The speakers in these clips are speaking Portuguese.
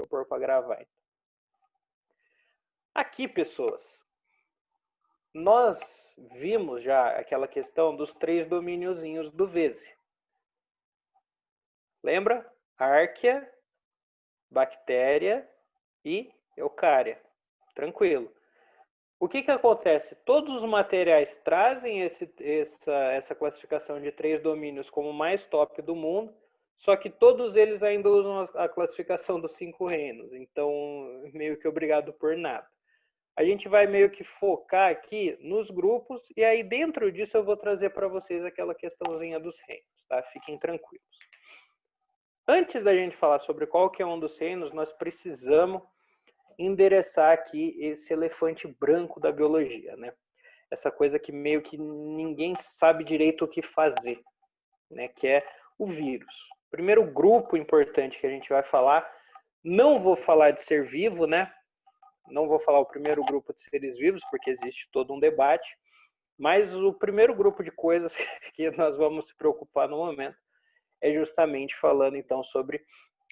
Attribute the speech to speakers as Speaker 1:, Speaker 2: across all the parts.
Speaker 1: eu pôr para gravar. Aqui, pessoas, nós vimos já aquela questão dos 3 domíniozinhos do Vese. Lembra? Arquea, bactéria e eucária. Tranquilo. O que acontece? Todos os materiais trazem essa classificação de 3 domínios como o mais top do mundo, só que todos eles ainda usam a classificação dos 5 reinos. Então, meio que obrigado por nada. A gente vai meio que focar aqui nos grupos, e aí dentro disso eu vou trazer para vocês aquela questãozinha dos reinos, tá? Fiquem tranquilos. Antes da gente falar sobre qual que é um dos reinos, nós precisamos endereçar aqui esse elefante branco da biologia, né? Essa coisa que meio que ninguém sabe direito o que fazer, né? Que é o vírus. Primeiro grupo importante que a gente vai falar, não vou falar de ser vivo, né? Não vou falar o primeiro grupo de seres vivos, porque existe todo um debate, mas o primeiro grupo de coisas que nós vamos se preocupar no momento é justamente falando então sobre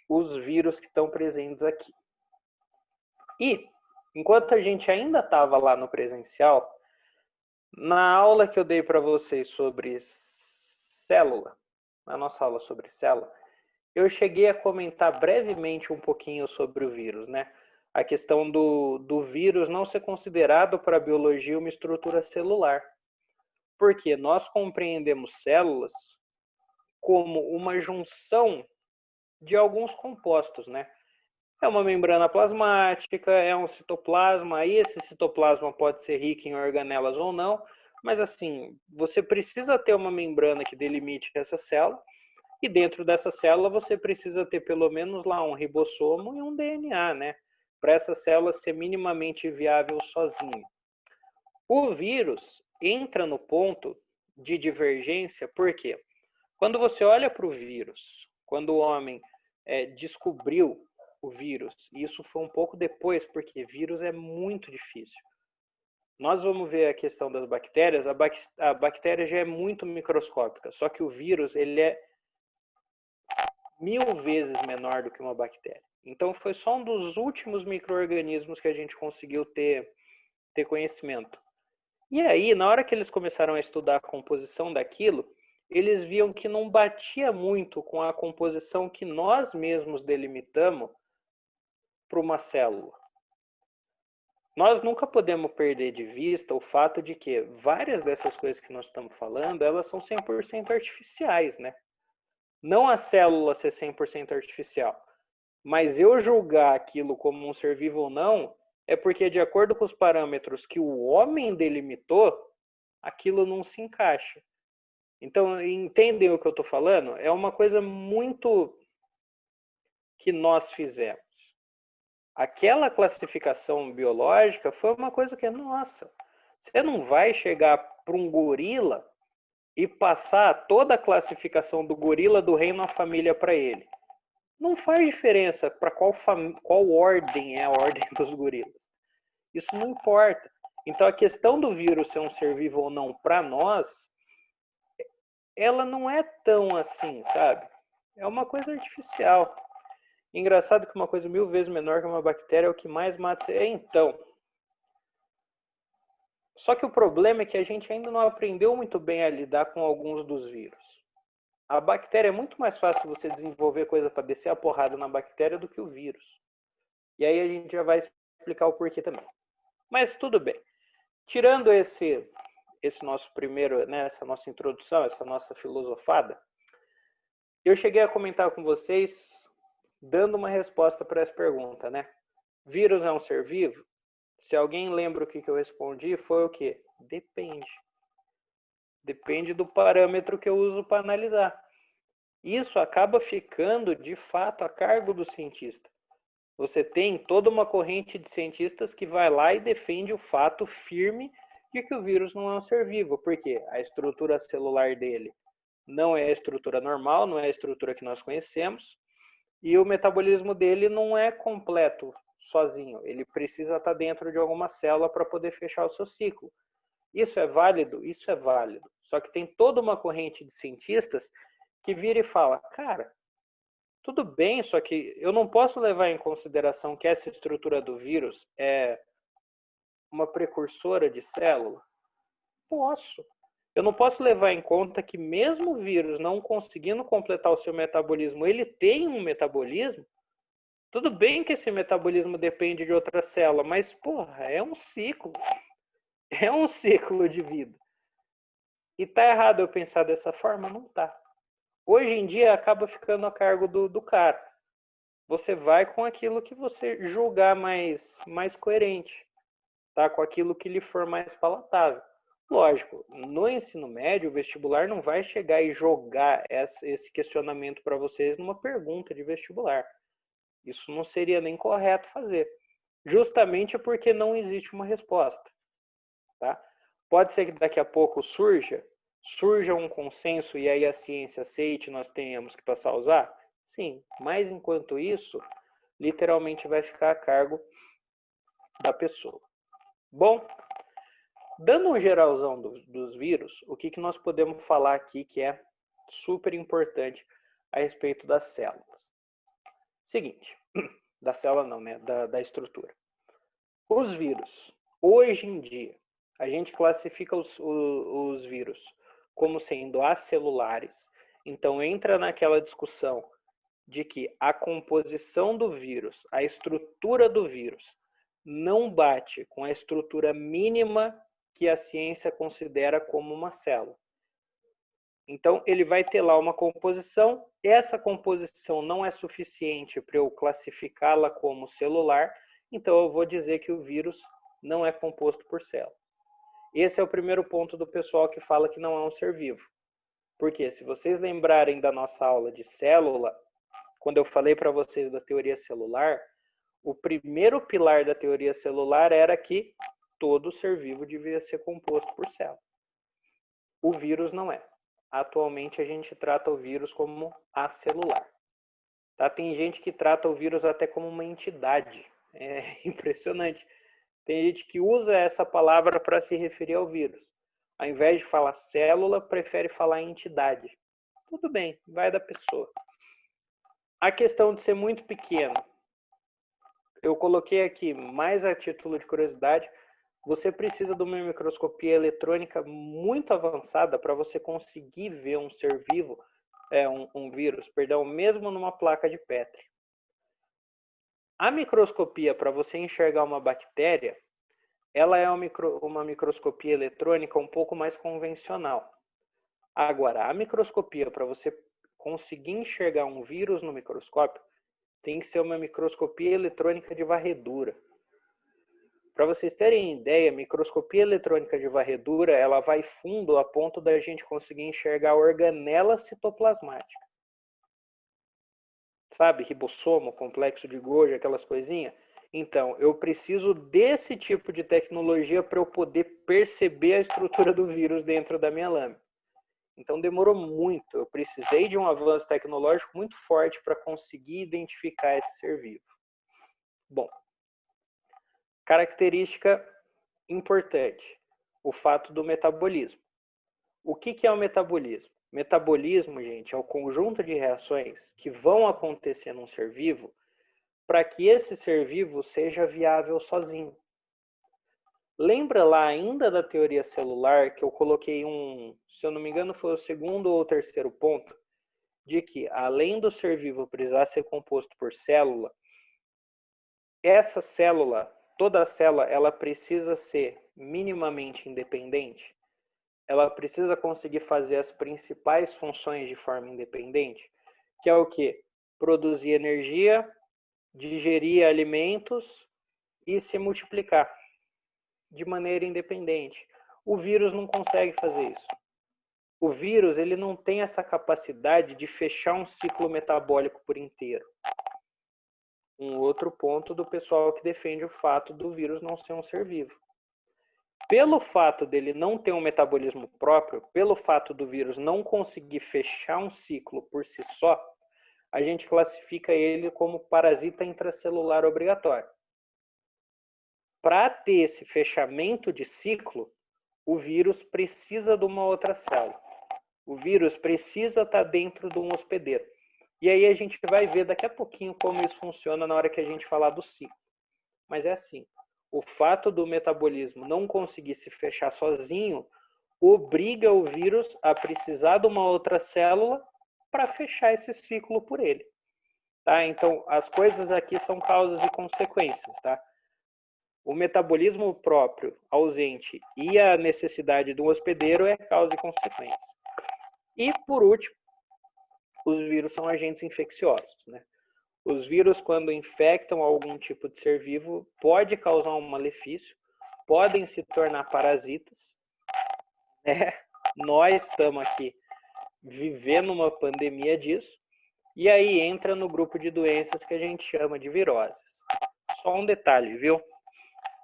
Speaker 1: os vírus que estão presentes aqui. E, enquanto a gente ainda estava lá no presencial, na aula que eu dei para vocês sobre célula, na nossa aula sobre célula, eu cheguei a comentar brevemente um pouquinho sobre o vírus, né? A questão do vírus não ser considerado para a biologia uma estrutura celular. Porque nós compreendemos células como uma junção de alguns compostos, né? É uma membrana plasmática, é um citoplasma, e esse citoplasma pode ser rico em organelas ou não, mas assim, você precisa ter uma membrana que delimite essa célula, e dentro dessa célula você precisa ter pelo menos lá um ribossomo e um DNA, né? Para essa célula ser minimamente viável sozinha. O vírus entra no ponto de divergência, por quê? Quando você olha para o vírus, quando o homem descobriu o vírus, e isso foi um pouco depois, porque vírus é muito difícil. Nós vamos ver a questão das bactérias, a bactéria já é muito microscópica, só que o vírus ele é 1000 vezes menor do que uma bactéria. Então foi só um dos últimos micro-organismos que a gente conseguiu ter conhecimento. E aí, na hora que eles começaram a estudar a composição daquilo, eles viam que não batia muito com a composição que nós mesmos delimitamos para uma célula. Nós nunca podemos perder de vista o fato de que várias dessas coisas que nós estamos falando, elas são 100% artificiais, né? Não a célula ser 100% artificial, mas eu julgar aquilo como um ser vivo ou não, é porque de acordo com os parâmetros que o homem delimitou, aquilo não se encaixa. Então, entendem o que eu estou falando? É uma coisa muito que nós fizemos. Aquela classificação biológica foi uma coisa que, nossa, você não vai chegar para um gorila e passar toda a classificação do gorila do reino à família para ele. Não faz diferença para qual ordem é a ordem dos gorilas. Isso não importa. Então, a questão do vírus ser um ser vivo ou não para nós, ela não é tão assim, sabe? É uma coisa artificial. Engraçado que uma coisa 1000 vezes menor que uma bactéria é o que mais mata. Então. Só que o problema é que a gente ainda não aprendeu muito bem a lidar com alguns dos vírus. A bactéria é muito mais fácil você desenvolver coisa para descer a porrada na bactéria do que o vírus. E aí a gente já vai explicar o porquê também. Mas tudo bem. Tirando esse nosso primeiro, né, essa nossa introdução, essa nossa filosofada, eu cheguei a comentar com vocês dando uma resposta para essa pergunta, né? Vírus é um ser vivo? Se alguém lembra o que eu respondi, foi o quê? Depende. Depende do parâmetro que eu uso para analisar. Isso acaba ficando, de fato, a cargo do cientista. Você tem toda uma corrente de cientistas que vai lá e defende o fato firme de que o vírus não é um ser vivo, porque a estrutura celular dele não é a estrutura normal, não é a estrutura que nós conhecemos, e o metabolismo dele não é completo sozinho, ele precisa estar dentro de alguma célula para poder fechar o seu ciclo. Isso é válido? Isso é válido. Só que tem toda uma corrente de cientistas que vira e fala, cara, Tudo bem, só que eu não posso levar em consideração que essa estrutura do vírus é uma precursora de célula? Posso. Eu não posso levar em conta que mesmo o vírus não conseguindo completar o seu metabolismo, ele tem um metabolismo. Tudo bem que esse metabolismo depende de outra célula, mas, porra, é um ciclo. É um ciclo de vida. E tá errado eu pensar dessa forma? Não tá. Hoje em dia acaba ficando a cargo do cara. Você vai com aquilo que você julgar mais coerente, tá? Com aquilo que lhe for mais palatável. Lógico, no ensino médio, o vestibular não vai chegar e jogar esse questionamento para vocês numa pergunta de vestibular. Isso não seria nem correto fazer, justamente porque não existe uma resposta, tá? Pode ser que daqui a pouco surja um consenso e aí a ciência aceite, nós tenhamos que passar a usar? Sim, mas enquanto isso, literalmente vai ficar a cargo da pessoa. Bom, dando um geralzão dos vírus, o que nós podemos falar aqui que é super importante a respeito das células? Seguinte, da célula não, né? Da estrutura. Os vírus, hoje em dia, a gente classifica os vírus como sendo acelulares. Então entra naquela discussão de que a composição do vírus, a estrutura do vírus, não bate com a estrutura mínima que a ciência considera como uma célula. Então, ele vai ter lá uma composição, essa composição não é suficiente para eu classificá-la como celular, então eu vou dizer que o vírus não é composto por célula. Esse é o primeiro ponto do pessoal que fala que não é um ser vivo. Porque se vocês lembrarem da nossa aula de célula, quando eu falei para vocês da teoria celular, o primeiro pilar da teoria celular era que todo ser vivo devia ser composto por célula. O vírus não é. Atualmente a gente trata o vírus como acelular. Tá? Tem gente que trata o vírus até como uma entidade. É impressionante. Tem gente que usa essa palavra para se referir ao vírus. Ao invés de falar célula, prefere falar entidade. Tudo bem, vai da pessoa. A questão de ser muito pequeno. Eu coloquei aqui, mais a título de curiosidade, você precisa de uma microscopia eletrônica muito avançada para você conseguir ver um ser vivo, um vírus, perdão, mesmo numa placa de Petri. A microscopia, para você enxergar uma bactéria, ela é uma microscopia eletrônica um pouco mais convencional. Agora, a microscopia, para você conseguir enxergar um vírus no microscópio, tem que ser uma microscopia eletrônica de varredura. Para vocês terem ideia, a microscopia eletrônica de varredura, ela vai fundo a ponto da gente conseguir enxergar a organela citoplasmática. Sabe, ribossomo, complexo de Golgi, aquelas coisinhas? Então, eu preciso desse tipo de tecnologia para eu poder perceber a estrutura do vírus dentro da minha lâmina. Então, demorou muito. Eu precisei de um avanço tecnológico muito forte para conseguir identificar esse ser vivo. Bom, característica importante, o fato do metabolismo. O que é o metabolismo? Metabolismo, gente, é o conjunto de reações que vão acontecer num ser vivo para que esse ser vivo seja viável sozinho. Lembra lá ainda da teoria celular que eu coloquei se eu não me engano foi o segundo ou terceiro ponto, de que além do ser vivo precisar ser composto por célula, essa célula, toda célula, ela precisa ser minimamente independente. Ela precisa conseguir fazer as principais funções de forma independente, que é o quê? Produzir energia, digerir alimentos e se multiplicar de maneira independente. O vírus não consegue fazer isso. O vírus ele não tem essa capacidade de fechar um ciclo metabólico por inteiro. Um outro ponto do pessoal que defende o fato do vírus não ser um ser vivo. Pelo fato dele não ter um metabolismo próprio, pelo fato do vírus não conseguir fechar um ciclo por si só, a gente classifica ele como parasita intracelular obrigatório. Para ter esse fechamento de ciclo, o vírus precisa de uma outra célula. O vírus precisa estar dentro de um hospedeiro. E aí a gente vai ver daqui a pouquinho como isso funciona na hora que a gente falar do ciclo. Mas é assim, o fato do metabolismo não conseguir se fechar sozinho obriga o vírus a precisar de uma outra célula para fechar esse ciclo por ele. Tá? Então, as coisas aqui são causas e consequências. Tá? O metabolismo próprio ausente e a necessidade de um hospedeiro é causa e consequência. E, por último, os vírus são agentes infecciosos. Né? Os vírus, quando infectam algum tipo de ser vivo, pode causar um malefício, podem se tornar parasitas. Né? Nós estamos aqui vivendo uma pandemia disso, e aí entra no grupo de doenças que a gente chama de viroses. Só um detalhe, viu?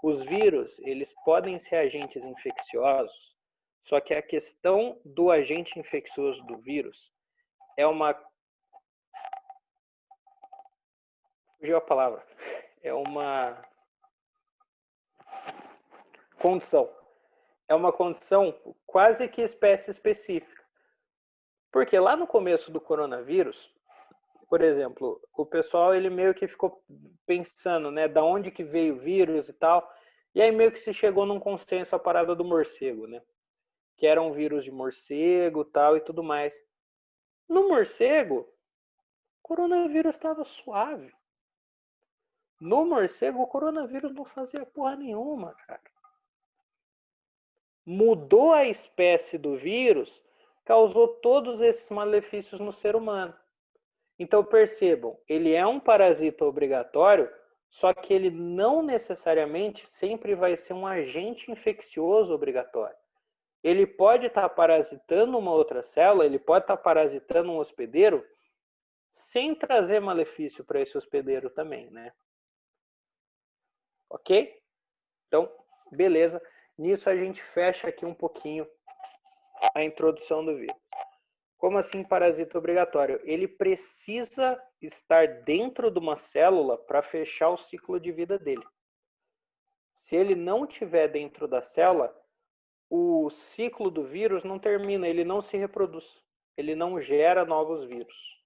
Speaker 1: Os vírus, eles podem ser agentes infecciosos, só que a questão do agente infeccioso do vírus é uma... Fugiu a palavra. É uma condição. É uma condição quase que espécie específica. Porque lá no começo do coronavírus, por exemplo, o pessoal ele meio que ficou pensando, né, da onde que veio o vírus e tal, e aí meio que se chegou num consenso a parada do morcego, né, que era um vírus de morcego, tal e tudo mais. No morcego, o coronavírus estava suave. No morcego, o coronavírus não fazia porra nenhuma, cara. Mudou a espécie do vírus, causou todos esses malefícios no ser humano. Então percebam, ele é um parasita obrigatório, só que ele não necessariamente sempre vai ser um agente infeccioso obrigatório. Ele pode estar parasitando uma outra célula, ele pode estar parasitando um hospedeiro, sem trazer malefício para esse hospedeiro também, né? Ok? Então, beleza. Nisso a gente fecha aqui um pouquinho a introdução do vírus. Como assim parasita obrigatório? Ele precisa estar dentro de uma célula para fechar o ciclo de vida dele. Se ele não estiver dentro da célula, o ciclo do vírus não termina, ele não se reproduz. Ele não gera novos vírus.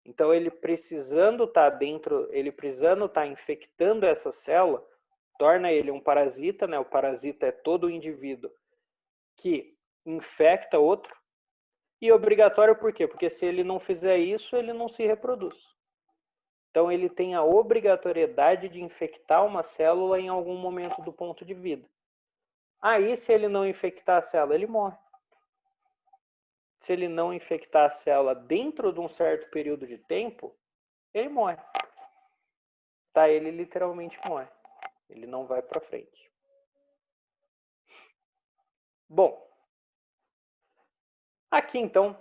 Speaker 1: Então, ele precisando estar dentro, ele precisando estar infectando essa célula, torna ele um parasita, né? O parasita é todo indivíduo que infecta outro. E obrigatório por quê? Porque se ele não fizer isso, ele não se reproduz. Então ele tem a obrigatoriedade de infectar uma célula em algum momento do ponto de vida. Aí, se ele não infectar a célula, ele morre. Se ele não infectar a célula dentro de um certo período de tempo, ele morre. Tá? Ele literalmente morre. Ele não vai para frente. Bom, aqui então,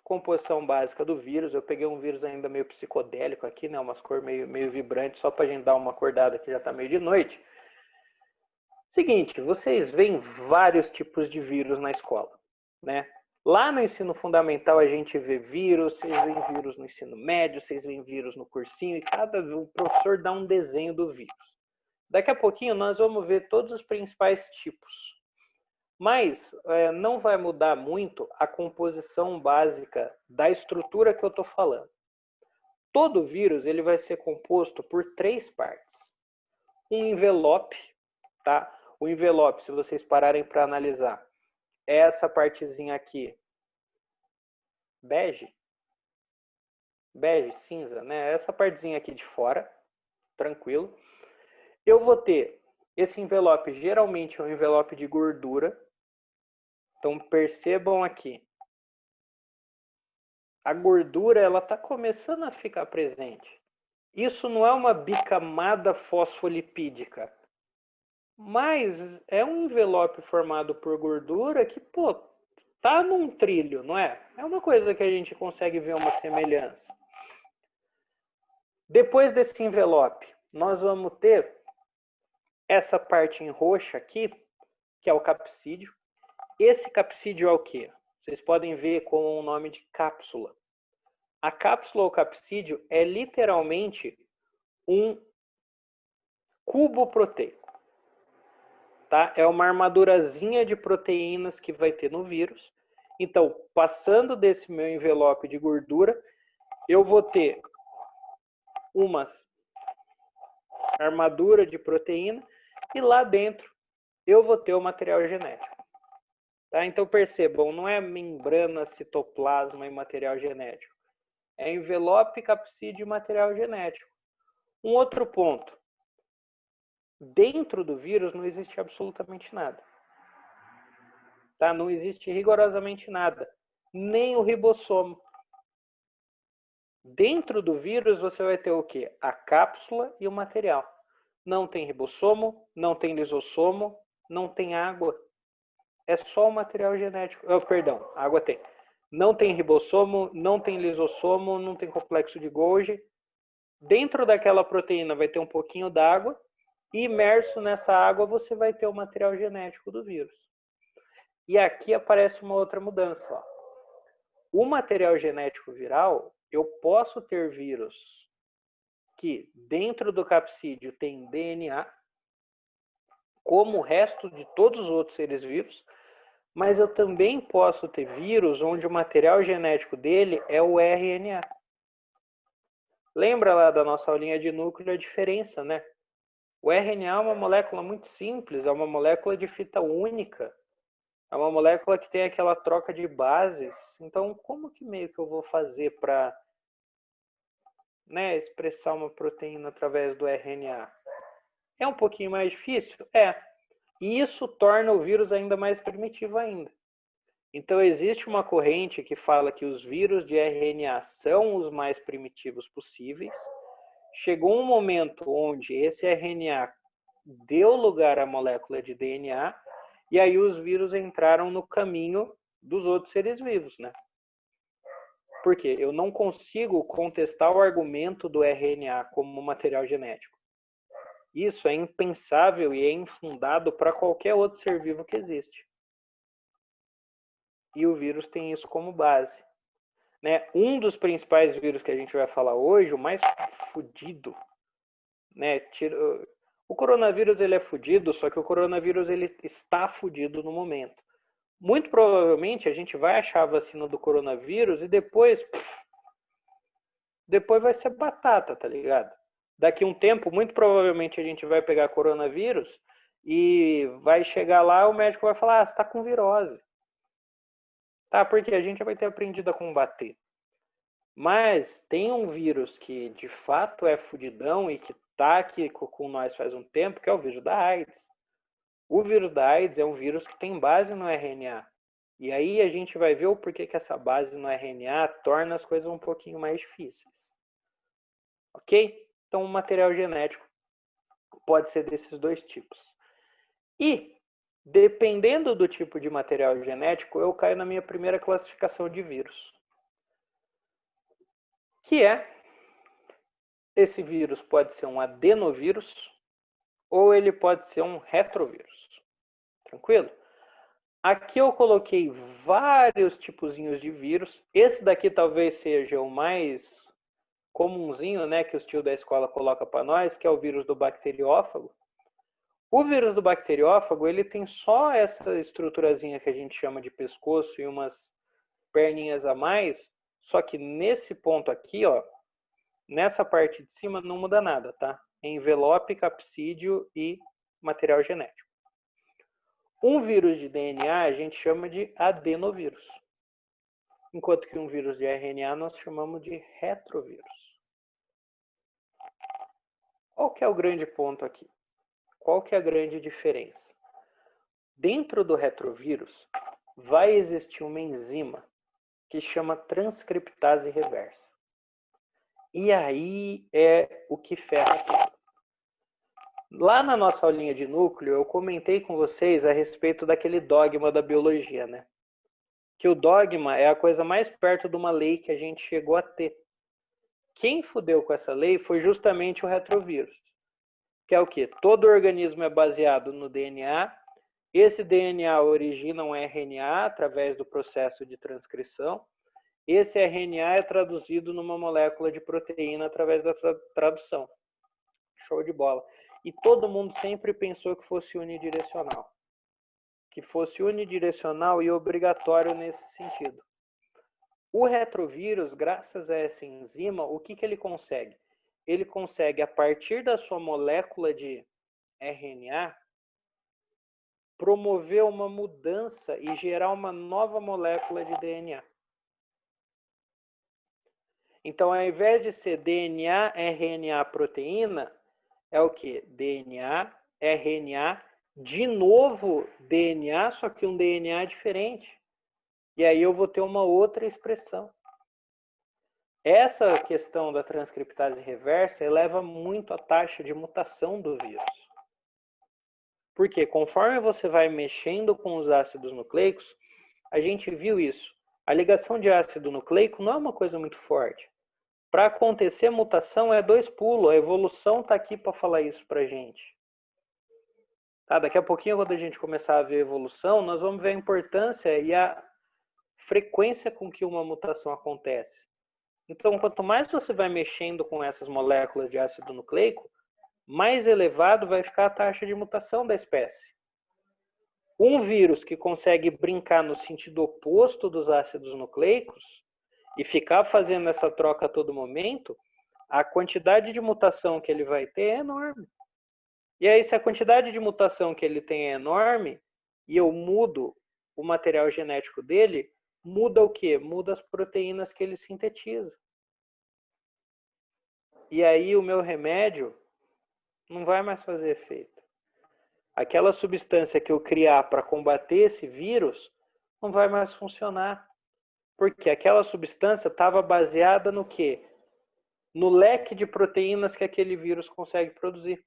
Speaker 1: composição básica do vírus. Eu peguei um vírus ainda meio psicodélico aqui, né? Umas cores meio vibrantes, só para a gente dar uma acordada que já está meio de noite. Seguinte, vocês veem vários tipos de vírus na escola, né? Lá no ensino fundamental a gente vê vírus, vocês veem vírus no ensino médio, vocês veem vírus no cursinho, e o professor dá um desenho do vírus. Daqui a pouquinho nós vamos ver todos os principais tipos. Mas não vai mudar muito a composição básica da estrutura que eu estou falando. Todo vírus ele vai ser composto por 3 partes. Um envelope, tá? O envelope, se vocês pararem para analisar, é essa partezinha aqui, bege, cinza, né? Essa partezinha aqui de fora, tranquilo. Eu vou ter esse envelope, geralmente é um envelope de gordura. Então percebam aqui, a gordura ela está começando a ficar presente. Isso não é uma bicamada fosfolipídica, mas é um envelope formado por gordura que, pô, tá num trilho, não é? É uma coisa que a gente consegue ver uma semelhança. Depois desse envelope, nós vamos ter essa parte em roxa aqui, que é o capsídeo. Esse capsídeo é o quê? Vocês podem ver com o nome de cápsula. A cápsula ou capsídeo é literalmente um cubo proteico. Tá? É uma armadurazinha de proteínas que vai ter no vírus. Então, passando desse meu envelope de gordura, eu vou ter uma armadura de proteína e lá dentro eu vou ter o material genético. Tá? Então percebam, não é membrana, citoplasma e material genético. É envelope, capsídeo e material genético. Um outro ponto. Dentro do vírus não existe absolutamente nada. Tá? Não existe rigorosamente nada. Nem o ribossomo. Dentro do vírus você vai ter o quê? A cápsula e o material. Não tem ribossomo, não tem lisossomo, não tem água. É só o material genético. Oh, perdão, água tem. Não tem ribossomo, não tem lisossomo, não tem complexo de Golgi. Dentro daquela proteína vai ter um pouquinho d'água. E imerso nessa água você vai ter o material genético do vírus. E aqui aparece uma outra mudança. Ó. O material genético viral, eu posso ter vírus que dentro do capsídeo tem DNA, como o resto de todos os outros seres vivos, mas eu também posso ter vírus onde o material genético dele é o RNA. Lembra lá da nossa aulinha de núcleo a diferença, né? O RNA é uma molécula muito simples, é uma molécula de fita única, é uma molécula que tem aquela troca de bases. Então, como que meio que eu vou fazer para expressar uma proteína através do RNA? É um pouquinho mais difícil? É. E isso torna o vírus ainda mais primitivo ainda. Então, existe uma corrente que fala que os vírus de RNA são os mais primitivos possíveis. Chegou um momento onde esse RNA deu lugar à molécula de DNA, e aí os vírus entraram no caminho dos outros seres vivos, né? Por quê? Eu não consigo contestar o argumento do RNA como material genético. Isso é impensável e é infundado para qualquer outro ser vivo que existe. E o vírus tem isso como base. Né? Um dos principais vírus que a gente vai falar hoje, o mais fudido, né? O coronavírus ele é fudido, só que o coronavírus ele está fudido no momento. Muito provavelmente a gente vai achar a vacina do coronavírus e depois vai ser batata, tá ligado? Daqui um tempo, muito provavelmente a gente vai pegar coronavírus e vai chegar lá, o médico vai falar, você tá com virose. Tá, porque a gente vai ter aprendido a combater. Mas tem um vírus que de fato é fudidão e que tá aqui com nós faz um tempo, que é o vírus da AIDS. O vírus da AIDS é um vírus que tem base no RNA. E aí a gente vai ver o porquê que essa base no RNA torna as coisas um pouquinho mais difíceis. Ok? Então o material genético pode ser desses dois tipos. E, dependendo do tipo de material genético, eu caio na minha primeira classificação de vírus. Que é, esse vírus pode ser um adenovírus ou ele pode ser um retrovírus. Tranquilo? Aqui eu coloquei vários tipozinhos de vírus. Esse daqui talvez seja o mais comunzinho, né, que os tios da escola colocam para nós, que é o vírus do bacteriófago. O vírus do bacteriófago, ele tem só essa estruturazinha que a gente chama de pescoço e umas perninhas a mais, só que nesse ponto aqui, ó, nessa parte de cima não muda nada, tá? Envelope, capsídeo e material genético. Um vírus de DNA a gente chama de adenovírus, enquanto que um vírus de RNA nós chamamos de retrovírus. Qual que é o grande ponto aqui? Qual que é a grande diferença? Dentro do retrovírus vai existir uma enzima que chama transcriptase reversa. E aí é o que ferra tudo. Lá na nossa aulinha de núcleo, eu comentei com vocês a respeito daquele dogma da biologia, né? Que o dogma é a coisa mais perto de uma lei que a gente chegou a ter. Quem fudeu com essa lei foi justamente o retrovírus. Que é o quê? Todo organismo é baseado no DNA. Esse DNA origina um RNA através do processo de transcrição. Esse RNA é traduzido numa molécula de proteína através da tradução. Show de bola. E todo mundo sempre pensou que fosse unidirecional. Que fosse unidirecional e obrigatório nesse sentido. O retrovírus, graças a essa enzima, o que ele consegue? Ele consegue, a partir da sua molécula de RNA, promover uma mudança e gerar uma nova molécula de DNA. Então, ao invés de ser DNA, RNA, proteína, é o quê? DNA, RNA, de novo DNA, só que um DNA diferente. E aí eu vou ter uma outra expressão. Essa questão da transcriptase reversa eleva muito a taxa de mutação do vírus. Porque conforme você vai mexendo com os ácidos nucleicos, a gente viu isso. A ligação de ácido nucleico não é uma coisa muito forte. Para acontecer mutação é 2 pulos. A evolução está aqui para falar isso para a gente. Tá? Daqui a pouquinho, quando a gente começar a ver evolução, nós vamos ver a importância e a frequência com que uma mutação acontece. Então, quanto mais você vai mexendo com essas moléculas de ácido nucleico, mais elevado vai ficar a taxa de mutação da espécie. Um vírus que consegue brincar no sentido oposto dos ácidos nucleicos e ficar fazendo essa troca a todo momento, a quantidade de mutação que ele vai ter é enorme. E aí, se a quantidade de mutação que ele tem é enorme, e eu mudo o material genético dele, muda o quê? Muda as proteínas que ele sintetiza. E aí o meu remédio não vai mais fazer efeito. Aquela substância que eu criar para combater esse vírus não vai mais funcionar. Porque aquela substância estava baseada no quê? No leque de proteínas que aquele vírus consegue produzir.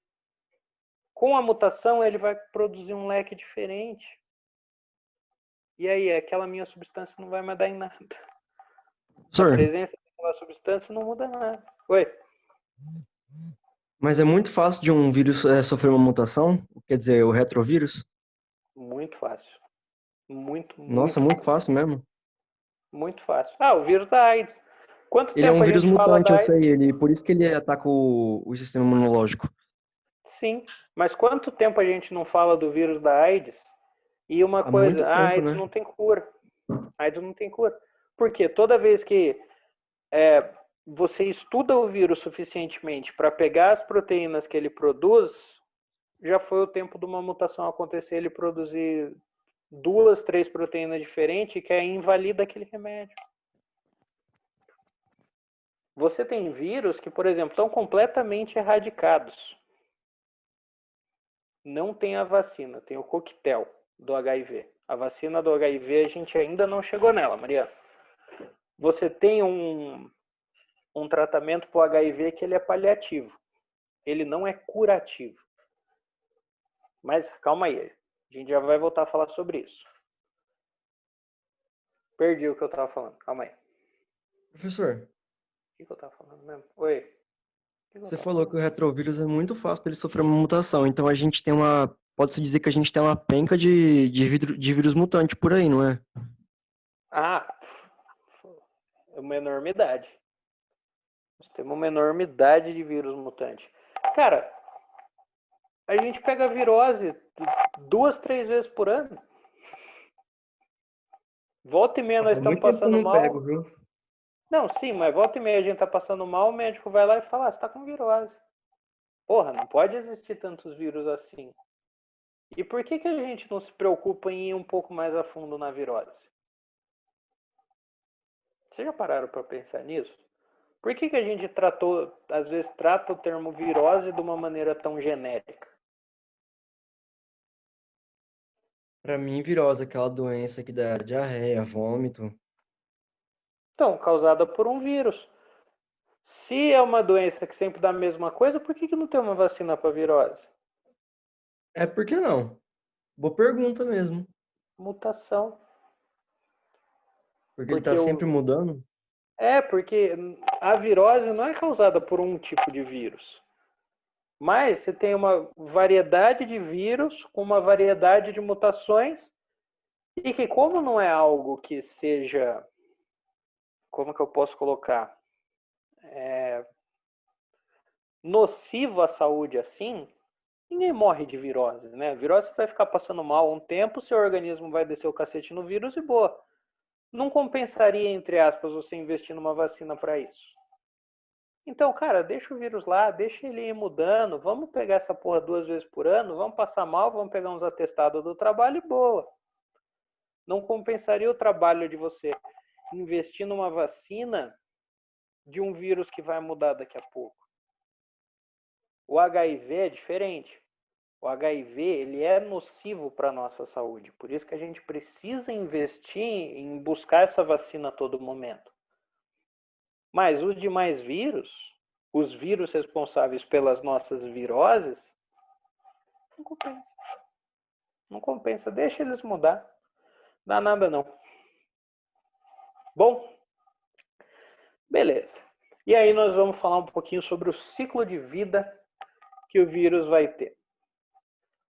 Speaker 1: Com a mutação, ele vai produzir um leque diferente. E aí, aquela minha substância não vai mais dar em nada.
Speaker 2: Professor,
Speaker 1: A presença daquela substância não muda nada. Oi?
Speaker 2: mas é muito fácil de um vírus sofrer uma mutação? Quer dizer, o retrovírus?
Speaker 1: Muito fácil. Muito,
Speaker 2: Nossa,
Speaker 1: muito
Speaker 2: muito
Speaker 1: fácil.
Speaker 2: fácil mesmo.
Speaker 1: Muito fácil. Ah, o vírus da AIDS. Quanto
Speaker 2: Ele é
Speaker 1: tempo
Speaker 2: um
Speaker 1: a
Speaker 2: vírus
Speaker 1: gente fala
Speaker 2: mutante,
Speaker 1: da
Speaker 2: eu sei,
Speaker 1: AIDS?
Speaker 2: por isso que ele ataca o sistema imunológico.
Speaker 1: Sim. Mas quanto tempo a gente não fala do vírus da AIDS? E uma
Speaker 2: Há muito
Speaker 1: coisa, a
Speaker 2: tempo,
Speaker 1: AIDS
Speaker 2: né?
Speaker 1: não tem cura. A AIDS não tem cura. Porque toda vez que você estuda o vírus suficientemente para pegar as proteínas que ele produz, já foi o tempo de uma mutação acontecer, ele produzir 2, 3 proteínas diferentes que invalida aquele remédio. Você tem vírus que, por exemplo, estão completamente erradicados. Não tem a vacina, tem o coquetel do HIV. A vacina do HIV a gente ainda não chegou nela, Mariana. Você tem um tratamento para o HIV que ele é paliativo. Ele não é curativo. Mas calma aí, a gente já vai voltar a falar sobre isso. Perdi o que eu estava falando, calma aí.
Speaker 2: Professor,
Speaker 1: O que eu estava falando mesmo? Oi. O que eu
Speaker 2: você
Speaker 1: estava
Speaker 2: falou que
Speaker 1: falando?
Speaker 2: o retrovírus é muito fácil dele sofrer uma mutação, então a gente tem pode-se dizer que a gente tem uma penca de vírus mutante por aí, não é?
Speaker 1: Ah, é uma enormidade. Nós temos uma enormidade de vírus mutante. Cara, a gente pega virose 2, 3 vezes por ano. Volta e meia nós
Speaker 2: Faz
Speaker 1: estamos
Speaker 2: muito tempo que eu
Speaker 1: passando
Speaker 2: não pego,
Speaker 1: mal.
Speaker 2: viu?
Speaker 1: Não, sim, mas volta e meia a gente está passando mal, o médico vai lá e fala, você está com virose. Porra, não pode existir tantos vírus assim. E por que a gente não se preocupa em ir um pouco mais a fundo na virose? Vocês já pararam para pensar nisso? Por que a gente às vezes trata o termo virose de uma maneira tão genérica?
Speaker 2: Pra mim, virose, aquela doença que dá diarreia, vômito.
Speaker 1: Então, causada por um vírus. Se é uma doença que sempre dá a mesma coisa, por que não tem uma vacina para virose?
Speaker 2: É por que não? Boa pergunta mesmo.
Speaker 1: Mutação.
Speaker 2: Porque ele tá
Speaker 1: Porque
Speaker 2: sempre mudando.
Speaker 1: porque a virose não é causada por um tipo de vírus. Mas você tem uma variedade de vírus com uma variedade de mutações e que, como não é algo que seja, como que eu posso colocar, nocivo à saúde assim, ninguém morre de virose, né? Virose você vai ficar passando mal um tempo, seu organismo vai descer o cacete no vírus e boa. não compensaria, entre aspas, você investir numa vacina para isso? Então, cara, deixa o vírus lá, deixa ele ir mudando, vamos pegar essa porra 2 vezes por ano, vamos passar mal, vamos pegar uns atestados do trabalho e boa. Não compensaria o trabalho de você investir numa vacina de um vírus que vai mudar daqui a pouco. O HIV é diferente. O HIV, ele é nocivo para a nossa saúde. Por isso que a gente precisa investir em buscar essa vacina a todo momento. Mas os demais vírus, os vírus responsáveis pelas nossas viroses, não compensa. Não compensa, deixa eles mudar. Não dá nada não. Bom, beleza. E aí nós vamos falar um pouquinho sobre o ciclo de vida que o vírus vai ter.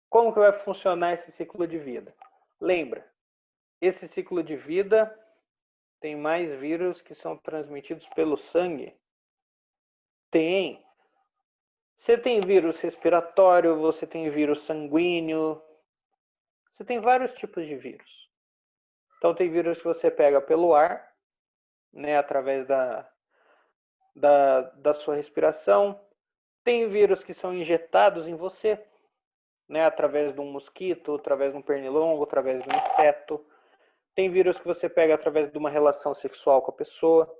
Speaker 1: Como que vai funcionar esse ciclo de vida? Lembra, esse ciclo de vida tem mais vírus que são transmitidos pelo sangue? Tem. Você tem vírus respiratório, você tem vírus sanguíneo, você tem vários tipos de vírus. Então tem vírus que você pega pelo ar, né, através da sua respiração. Tem vírus que são injetados em você, né, através de um mosquito, através de um pernilongo, através de um inseto. Tem vírus que você pega através de uma relação sexual com a pessoa.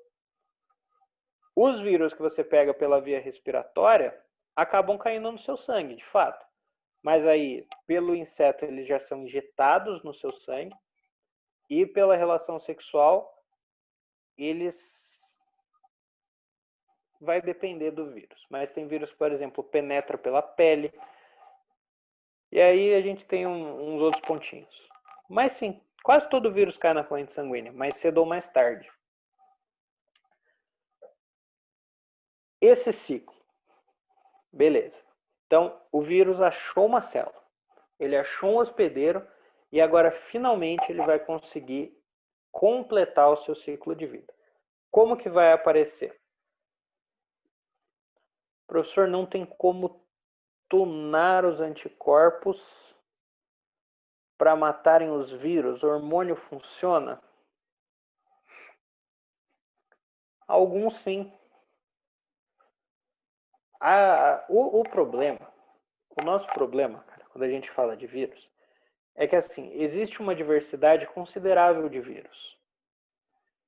Speaker 1: Os vírus que você pega pela via respiratória acabam caindo no seu sangue, de fato. Mas aí, pelo inseto, eles já são injetados no seu sangue. E pela relação sexual, eles... vai depender do vírus. Mas tem vírus, por exemplo, penetra pela pele. E aí a gente tem uns outros pontinhos. Mas sim, quase todo vírus cai na corrente sanguínea, mais cedo ou mais tarde. Esse ciclo. Beleza. Então, o vírus achou uma célula. Ele achou um hospedeiro e agora finalmente ele vai conseguir completar o seu ciclo de vida. Como que vai aparecer? Professor, não tem como tunar os anticorpos para matarem os vírus? O hormônio funciona? Alguns sim. O problema, o nosso problema, cara, quando a gente fala de vírus, é que assim, existe uma diversidade considerável de vírus.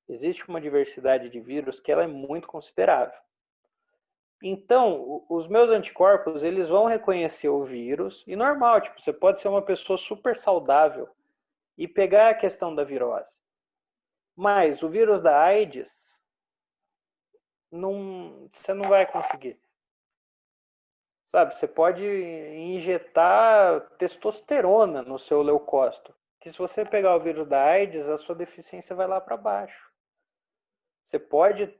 Speaker 1: Existe uma diversidade de vírus que ela é muito considerável. Então, os meus anticorpos, eles vão reconhecer o vírus, e normal, tipo, você pode ser uma pessoa super saudável e pegar a questão da virose. Mas o vírus da AIDS, você não vai conseguir. Sabe, você pode injetar testosterona no seu leucócito, que se você pegar o vírus da AIDS, a sua deficiência vai lá para baixo. Você pode...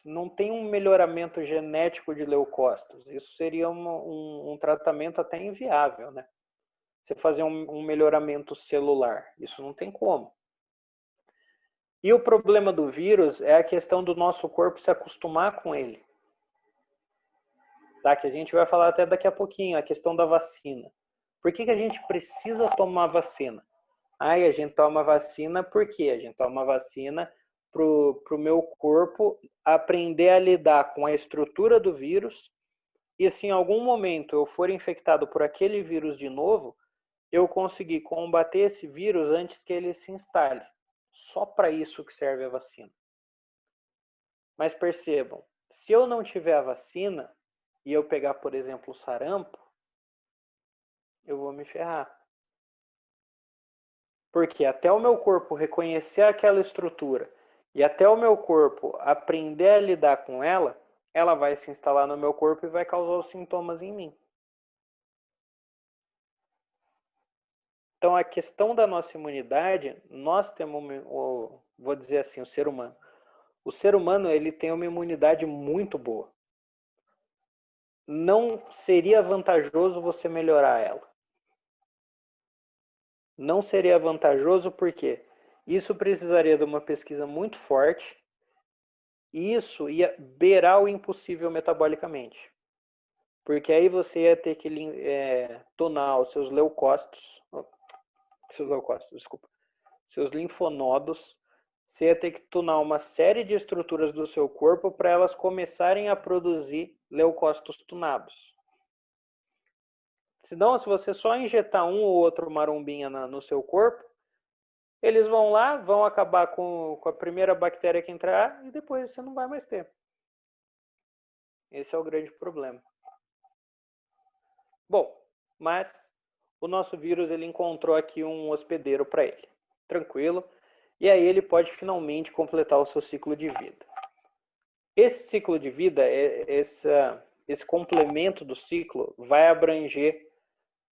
Speaker 1: não tem um melhoramento genético de leucócitos. Isso seria um tratamento até inviável, né? Você fazer um melhoramento celular. Isso não tem como. E o problema do vírus é a questão do nosso corpo se acostumar com ele. Tá? Que a gente vai falar até daqui a pouquinho, a questão da vacina. Por que a gente precisa tomar vacina? A gente toma vacina porque a gente toma vacina para o meu corpo aprender a lidar com a estrutura do vírus e se em algum momento eu for infectado por aquele vírus de novo, eu conseguir combater esse vírus antes que ele se instale. Só para isso que serve a vacina. Mas percebam, se eu não tiver a vacina e eu pegar, por exemplo, o sarampo, eu vou me ferrar. Porque até o meu corpo reconhecer aquela estrutura e até o meu corpo aprender a lidar com ela, ela vai se instalar no meu corpo e vai causar os sintomas em mim. Então, a questão da nossa imunidade, nós temos, vou dizer assim, o ser humano. O ser humano, ele tem uma imunidade muito boa. Não seria vantajoso você melhorar ela. Não seria vantajoso porque isso precisaria de uma pesquisa muito forte e isso ia beirar o impossível metabolicamente. Porque aí você ia ter que tonar os seus leucócitos, seus linfonodos você ia ter que tunar uma série de estruturas do seu corpo para elas começarem a produzir leucócitos tunados. Senão, se você só injetar um ou outro marombinha no seu corpo, eles vão lá, vão acabar com a primeira bactéria que entrar e depois você não vai mais ter. Esse é o grande problema. Bom, mas o nosso vírus ele encontrou aqui um hospedeiro para ele. Tranquilo. E aí ele pode finalmente completar o seu ciclo de vida. Esse ciclo de vida, esse complemento do ciclo, vai abranger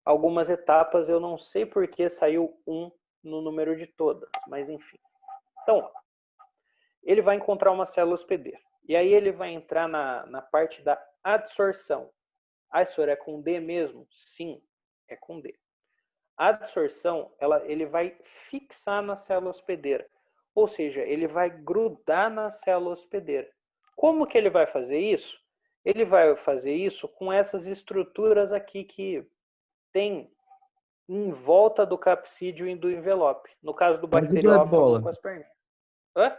Speaker 1: algumas etapas. Eu não sei por que saiu 1 no número de todas, mas enfim. Então, ele vai encontrar uma célula hospedeira. E aí ele vai entrar na parte da adsorção. Ah, senhor, é com D mesmo? Sim, é com D. A adsorção, ele vai fixar na célula hospedeira. Ou seja, ele vai grudar na célula hospedeira. Como que ele vai fazer isso? Ele vai fazer isso com essas estruturas aqui que tem em volta do capsídeo e do envelope. No caso do
Speaker 2: Mas e do
Speaker 1: bacteriófago
Speaker 2: ebola?
Speaker 1: com as perninhas. Hã?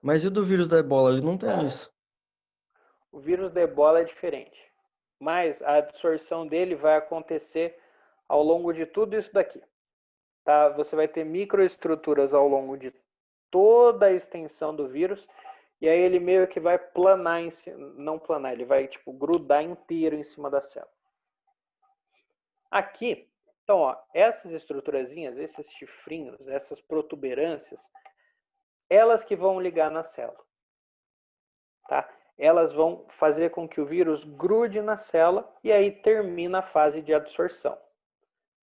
Speaker 2: Mas e do vírus da ebola? Ele não tem isso.
Speaker 1: O vírus da ebola é diferente. Mas a absorção dele vai acontecer ao longo de tudo isso daqui. Tá? Você vai ter microestruturas ao longo de toda a extensão do vírus. E aí ele meio que vai planar, não planar, ele vai tipo grudar inteiro em cima da célula. Aqui, então, ó, essas estruturazinhas, esses chifrinhos, essas protuberâncias, elas que vão ligar na célula. Tá? Elas vão fazer com que o vírus grude na célula e aí termina a fase de absorção.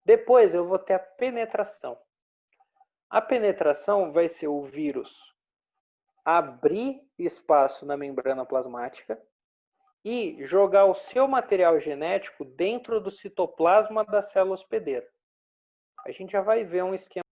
Speaker 1: Depois eu vou ter a penetração. A penetração vai ser o vírus abrir espaço na membrana plasmática e jogar o seu material genético dentro do citoplasma da célula hospedeira. A gente já vai ver um esquema